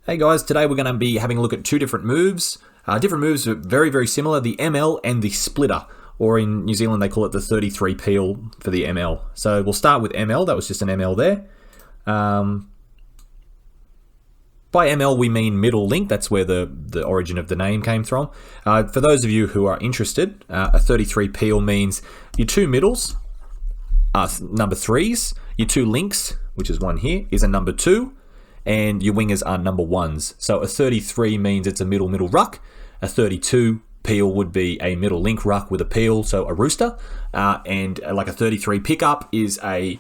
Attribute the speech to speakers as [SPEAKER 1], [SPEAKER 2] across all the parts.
[SPEAKER 1] Hey guys, today we're going to be having a look at two different moves. Different moves are very, very similar, the ML and the splitter, or in New Zealand they call it the 33 peel for the ML. So we'll start with ML, that was just an ML there. By ML we mean middle link, that's where the origin of the name came from. For those of you who are interested, a 33 peel means your two middles are number 3s, your two links, which is one here, is a number 2, and your wingers are number 1s. So a 33 means it's a middle ruck. A 32 peel would be a middle link ruck with a peel, so a rooster. And like a 33 pickup is a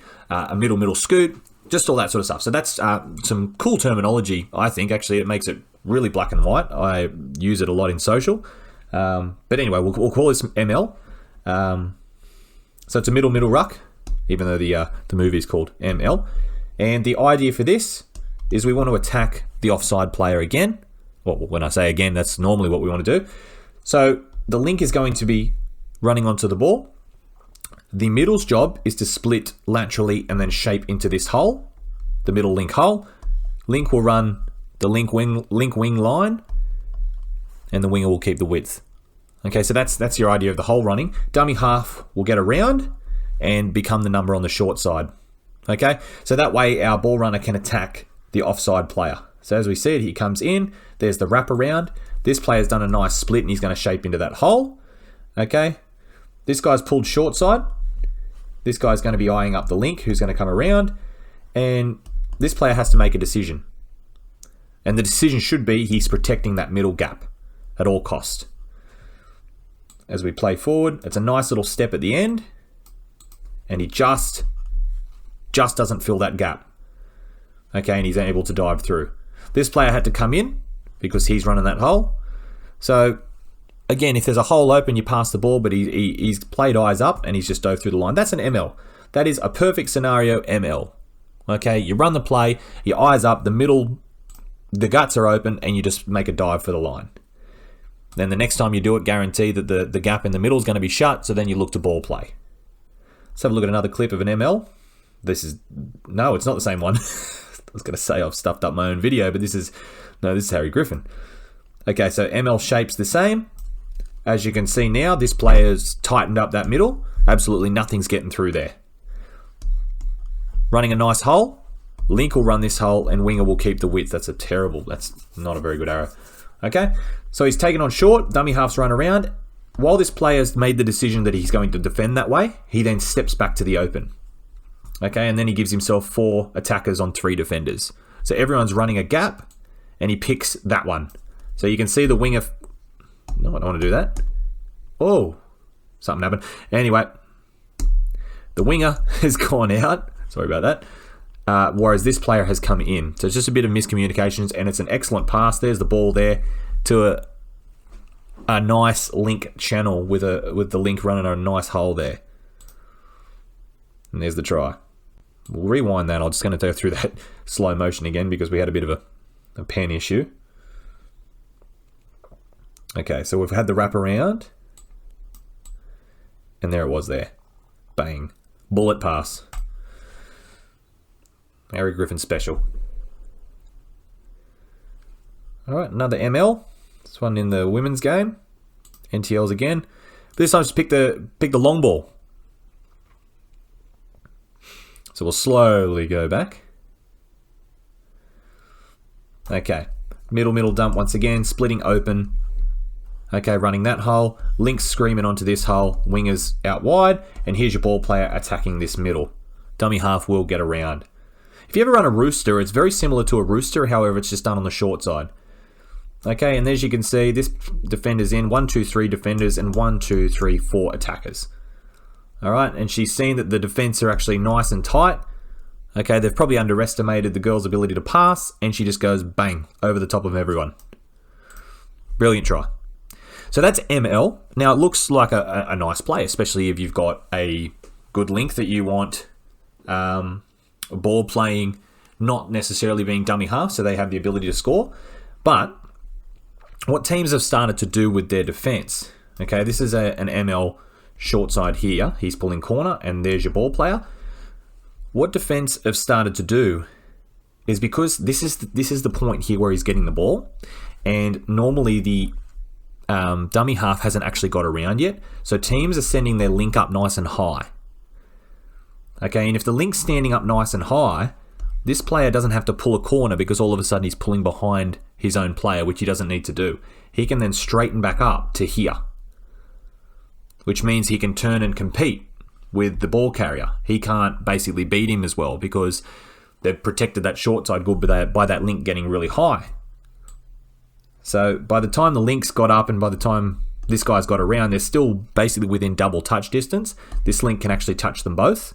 [SPEAKER 1] middle scoot, just all that sort of stuff. So that's some cool terminology, I think. Actually, it makes it really black and white. I use it a lot in social. But anyway, we'll call this ML. So it's a middle ruck, even though the movie is called ML. And the idea for this is we want to attack the offside player again. Well, when I say again, that's normally what we want to do. So the link is going to be running onto the ball. The middle's job is to split laterally and then shape into this hole, the middle link hole. Link will run the link wing line, and the winger will keep the width. Okay, so that's your idea of the hole running. Dummy half will get around and become the number on the short side. Okay, so that way our ball runner can attack the offside player. So as we see it, he comes in, there's the wrap around. This player's done a nice split and he's going to shape into that hole. Okay, this guy's pulled short side. This guy's going to be eyeing up the link who's going to come around, and this player has to make a decision. And the decision should be he's protecting that middle gap at all cost. As we play forward, it's a nice little step at the end, and he just doesn't fill that gap. Okay, and he's able to dive through. This player had to come in because he's running that hole. So again, if there's a hole open, you pass the ball, but he's played eyes up and he's just dove through the line. That's an ML. That is a perfect scenario ML. Okay, you run the play, your eyes up, the guts are open, and you just make a dive for the line. Then the next time you do it, guarantee that the gap in the middle is going to be shut, so then you look to ball play. Let's have a look at another clip of an ML. No, it's not the same one. I was going to say I've stuffed up my own video, but this is Harry Griffin. Okay, so ML shape's the same. As you can see now, this player's tightened up that middle. Absolutely nothing's getting through there. Running a nice hole. Link will run this hole and winger will keep the width. That's not a very good arrow. Okay, so he's taken on short, dummy half's run around. While this player's made the decision that he's going to defend that way, he then steps back to the open. Okay, and then he gives himself 4 attackers on 3 defenders. So everyone's running a gap, and he picks that one. So you can see the winger... No, I don't want to do that. Oh, something happened. Anyway, the winger has gone out. Sorry about that. Whereas this player has come in. So it's just a bit of miscommunications, and it's an excellent pass. There's the ball there to a nice link channel with the link running a nice hole there. And there's the try. We'll rewind that. I'm just going to go through that slow motion again because we had a bit of a pen issue. Okay, so we've had the wrap around. And there it was there. Bang. Bullet pass. Harry Griffin special. Alright, another ML. This one in the women's game. NTLs again. This time just pick the long ball. So we'll slowly go back. Okay, middle dump once again, splitting open. Okay, running that hole, links screaming onto this hole, wingers out wide, and here's your ball player attacking this middle. Dummy half will get around. If you ever run a rooster, it's very similar to a rooster, however it's just done on the short side. Okay, and as you can see, this defender's in, 1, 2, 3 defenders, and 1, 2, 3, 4 attackers. Alright, and she's seen that the defense are actually nice and tight. Okay, they've probably underestimated the girl's ability to pass, and she just goes bang, over the top of everyone. Brilliant try. So that's ML. Now it looks like a nice play, especially if you've got a good link that you want ball playing, not necessarily being dummy half, so they have the ability to score. But what teams have started to do with their defense, okay, this is an ML short side here. He's pulling corner, and there's your ball player. What defense have started to do is because this is the point here where he's getting the ball, and normally the dummy half hasn't actually got around yet, so teams are sending their link up nice and high. Okay, and if the link's standing up nice and high, this player doesn't have to pull a corner because all of a sudden he's pulling behind his own player, which he doesn't need to do. He can then straighten back up to here, which means he can turn and compete with the ball carrier. He can't basically beat him as well because they've protected that short side good by that link getting really high. So by the time the link's got up and by the time this guy's got around, they're still basically within double touch distance. This link can actually touch them both.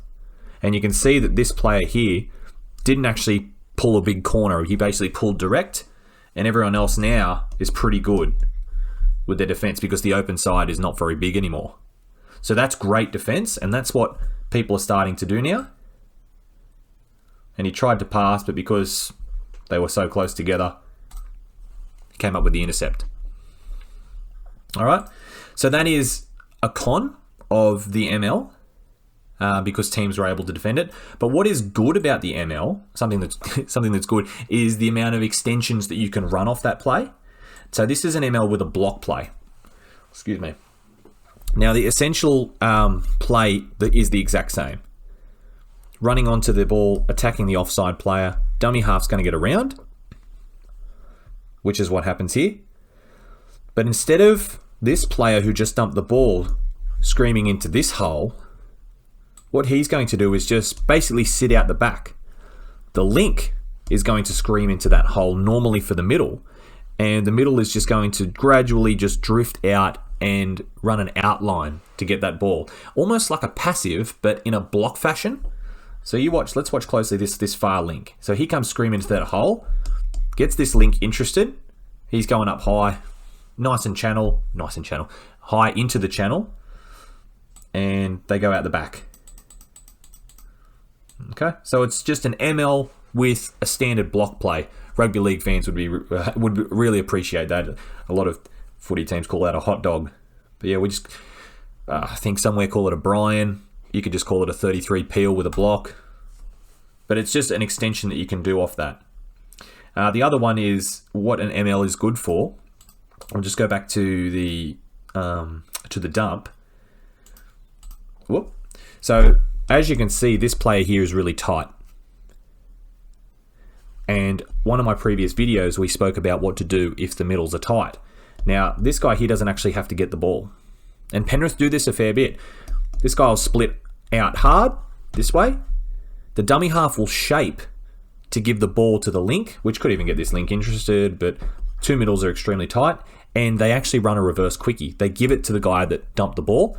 [SPEAKER 1] And you can see that this player here didn't actually pull a big corner. He basically pulled direct, and everyone else now is pretty good with their defense because the open side is not very big anymore. So that's great defense, and that's what people are starting to do now. And he tried to pass, but because they were so close together, he came up with the intercept. All right, so that is a con of the ML. Because teams are able to defend it. But what is good about the ML, something that's good, is the amount of extensions that you can run off that play. So this is an ML with a block play. Excuse me. Now the essential play is the exact same. Running onto the ball, attacking the offside player, dummy half's going to get around, which is what happens here. But instead of this player who just dumped the ball screaming into this hole, what he's going to do is just basically sit out the back. The link is going to scream into that hole normally for the middle, and the middle is just going to gradually just drift out and run an outline to get that ball. Almost like a passive, but in a block fashion. So let's watch closely this far link. So he comes screaming into that hole, gets this link interested. He's going up high, nice and high into the channel, and they go out the back. Okay, so it's just an ML with a standard block play. Rugby league fans would really appreciate that. A lot of footy teams call that a hot dog. But yeah, we just I think somewhere call it a Brian. You could just call it a 33 peel with a block. But it's just an extension that you can do off that. The other one is what an ML is good for. I'll just go back to the dump. Whoop. So as you can see, this player here is really tight. And one of my previous videos, we spoke about what to do if the middles are tight. Now, this guy here doesn't actually have to get the ball. And Penrith do this a fair bit. This guy will split out hard, this way. The dummy half will shape to give the ball to the link, which could even get this link interested, but two middles are extremely tight. And they actually run a reverse quickie. They give it to the guy that dumped the ball.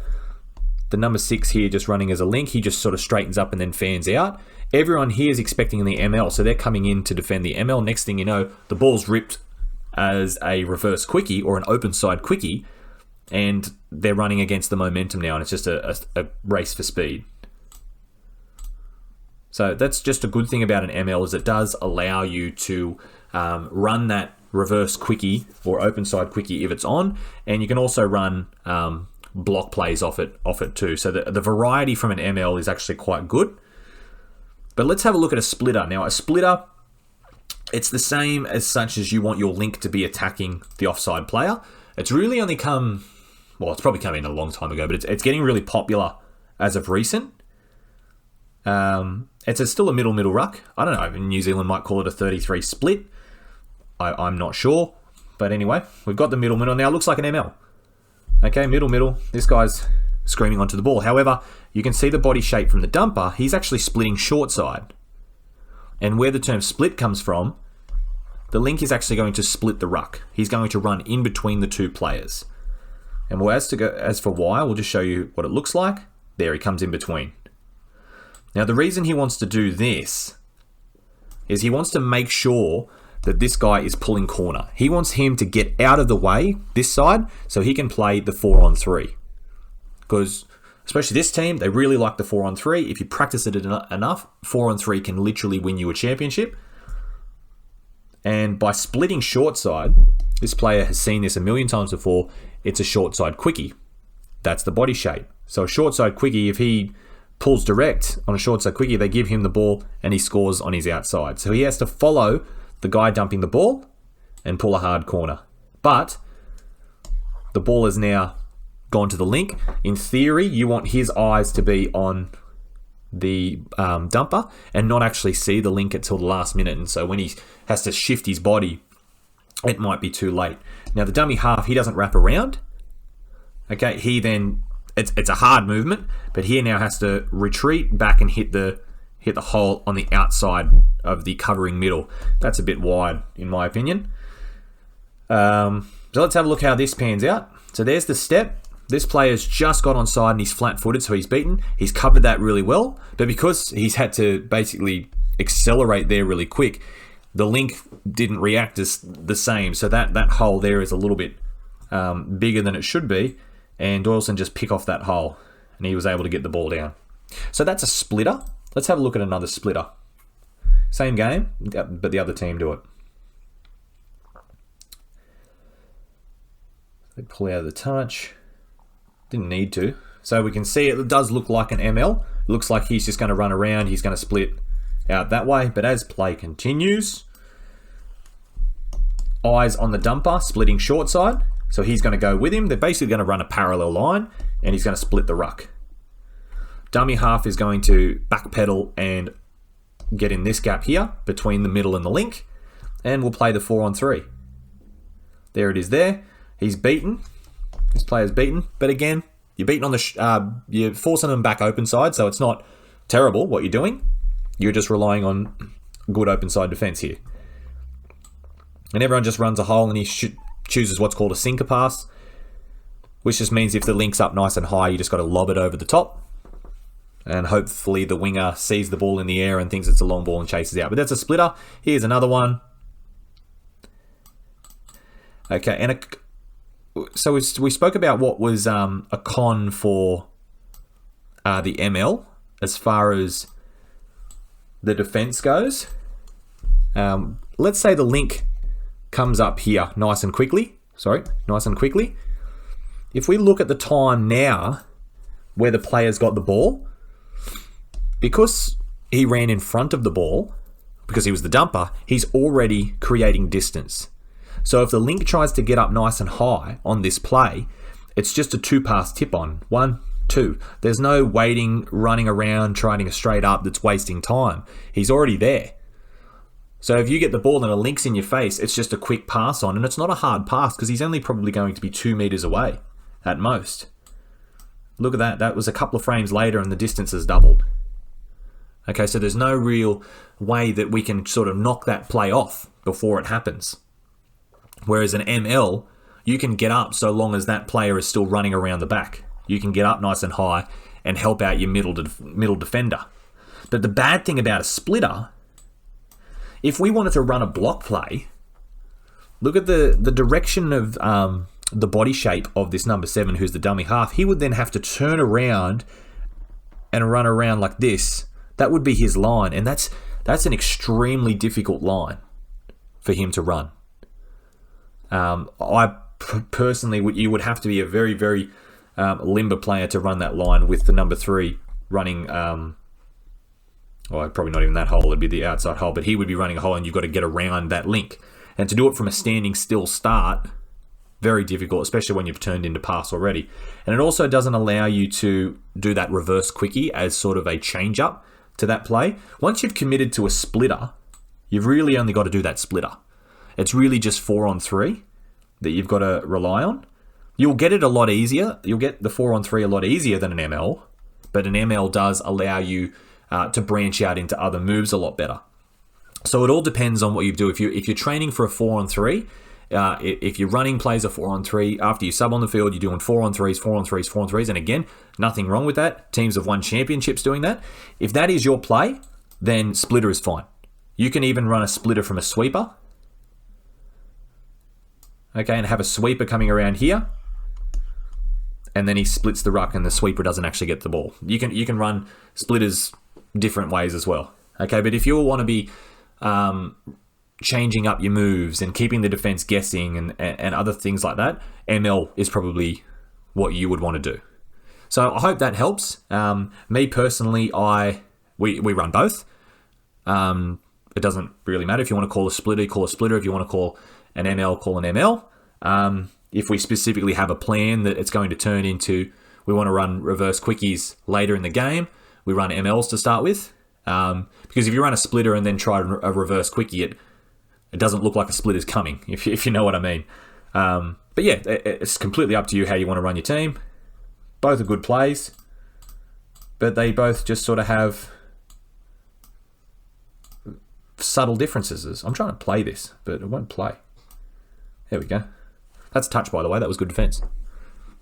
[SPEAKER 1] The number 6 here just running as a link, he just sort of straightens up and then fans out. Everyone here is expecting the ML, so they're coming in to defend the ML. Next thing you know, the ball's ripped as a reverse quickie or an open side quickie, and they're running against the momentum now, and it's just a race for speed. So that's just a good thing about an ML, is it does allow you to run that reverse quickie or open side quickie if it's on, and you can also run block plays off it too. So the variety from an ML is actually quite good. But let's have a look at a splitter. Now a splitter, it's the same as such as you want your link to be attacking the offside player. It's really only come, well, it's probably come in a long time ago, but it's getting really popular as of recent. It's still a middle ruck. I don't know, New Zealand might call it a 33 split. I'm not sure. But anyway, we've got the middle. Now it looks like an ML. Okay, middle. This guy's screaming onto the ball. However, you can see the body shape from the dumper. He's actually splitting short side. And where the term split comes from, the link is actually going to split the ruck. He's going to run in between the two players. And as for why, we'll just show you what it looks like. There, he comes in between. Now, the reason he wants to do this is he wants to make sure that this guy is pulling corner. He wants him to get out of the way, this side, so he can play the 4-on-3. Because, especially this team, they really like the 4-on-3. If you practice it enough, 4-on-3 can literally win you a championship. And by splitting short side, this player has seen this a million times before, it's a short side quickie. That's the body shape. So a short side quickie, if he pulls direct on a short side quickie, they give him the ball and he scores on his outside. So he has to follow the guy dumping the ball and pull a hard corner. But the ball has now gone to the link. In theory, you want his eyes to be on the dumper and not actually see the link until the last minute. And so when he has to shift his body, it might be too late. Now the dummy half, he doesn't wrap around. Okay, he then, it's a hard movement, but he now has to retreat back and hit the hole on the outside of the covering middle. That's a bit wide, in my opinion. So let's have a look how this pans out. So there's the step. This player's just got onside and he's flat-footed, so he's beaten. He's covered that really well, but because he's had to basically accelerate there really quick, the link didn't react as the same. So that hole there is a little bit bigger than it should be, and Doyleson just pick off that hole, and he was able to get the ball down. So that's a splitter. Let's have a look at another splitter. Same game, but the other team do it. They pull out of the touch. Didn't need to. So we can see it does look like an ML. It looks like he's just going to run around. He's going to split out that way. But as play continues, eyes on the dumper, splitting short side. So he's going to go with him. They're basically going to run a parallel line, and he's going to split the ruck. Dummy half is going to backpedal and get in this gap here between the middle and the link, and we'll play the 4-on-3. There it is there. He's beaten. This player's beaten. But again, you're beaten on the... you're forcing them back open side, so it's not terrible what you're doing. You're just relying on good open side defense here. And everyone just runs a hole, and he chooses what's called a sinker pass, which just means if the link's up nice and high, you just got to lob it over the top. And hopefully the winger sees the ball in the air and thinks it's a long ball and chases out. But that's a splitter. Here's another one. Okay, and so we spoke about what was a con for the ML as far as the defense goes. Let's say the link comes up here nice and quickly. If we look at the time now where the player's got the ball, because he ran in front of the ball, because he was the dumper, he's already creating distance. So if the link tries to get up nice and high on this play, it's just a 2-pass tip on. 1, 2. There's no waiting, running around, trying a straight up that's wasting time. He's already there. So if you get the ball and a link's in your face, it's just a quick pass on, and it's not a hard pass because he's only probably going to be 2 meters away at most. Look at that. That was a couple of frames later and the distance has doubled. Okay, so there's no real way that we can sort of knock that play off before it happens. Whereas an ML, you can get up so long as that player is still running around the back. You can get up nice and high and help out your middle defender. But the bad thing about a splitter, if we wanted to run a block play, look at the direction of the body shape of this number 7, who's the dummy half. He would then have to turn around and run around like this. That would be his line, and that's an extremely difficult line for him to run. I personally you would have to be a very, very limber player to run that line with the number 3 running. Probably not even that hole. It'd be the outside hole, but he would be running a hole, and you've got to get around that link. And to do it from a standing still start, very difficult, especially when you've turned into pass already. And it also doesn't allow you to do that reverse quickie as sort of a change up to that play. Once you've committed to a splitter, you've really only got to do that splitter. It's really just 4-on-3 that you've got to rely on. You'll get it a lot easier. You'll get the 4-on-3 a lot easier than an ML, but an ML does allow you to branch out into other moves a lot better. So it all depends on what you do. If you're training for a 4-on-3, if you're running plays a 4-on-3, after you sub on the field, you're doing 4-on-3s, 4-on-3s, 4-on-3s, and again, nothing wrong with that. Teams have won championships doing that. If that is your play, then splitter is fine. You can even run a splitter from a sweeper. Okay, and have a sweeper coming around here, and then he splits the ruck and the sweeper doesn't actually get the ball. You can run splitters different ways as well. Okay, but if you want to be changing up your moves and keeping the defense guessing and other things like that, ML is probably what you would want to do. So I hope that helps. Me personally, we run both. It doesn't really matter. If you want to call a splitter, call a splitter. If you want to call an ML, call an ML. If we specifically have a plan that it's going to turn into, we want to run reverse quickies later in the game, we run MLs to start with. Because if you run a splitter and then try a reverse quickie, it doesn't look like a splitter's coming, if you know what I mean. But yeah, it's completely up to you how you want to run your team. Both are good plays, but they both just sort of have subtle differences. I'm trying to play this, but it won't play. There we go. That's a touch, by the way. That was good defense.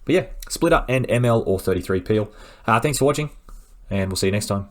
[SPEAKER 1] But yeah, splitter and ML or 33 peel. Thanks for watching, and we'll see you next time.